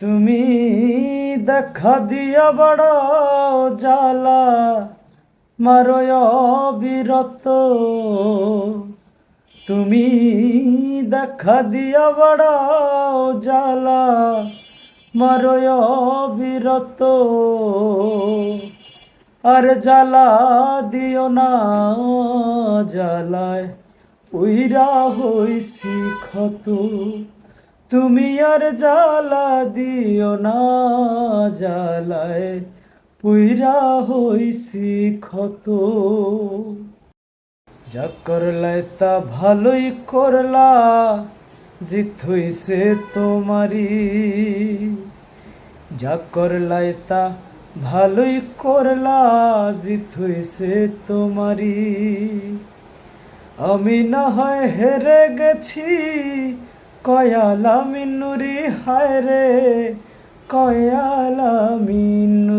তুমি দেখা দিয়া বড় জ্বালা মারয় বিরত। তুমি দেখা দিয়া বড় জ্বালা মারয় বিরত। আর জ্বালা দিও না, জ্বালায় উইরা হইছি ক্ষত। তুমি আর জ্বালা দিও না, জ্বালায় পুইরা হইছি ক্ষত। যা করলাই তা ভালোই করলা, জিত হইছে তোমারি। যা করলাই তা ভালোই করলা, জিত হইছে তোমারি। আমি না হয় হেরে গেছি, কয়ালা মিনুরি হায় রে, কয়ালা মিনুরি।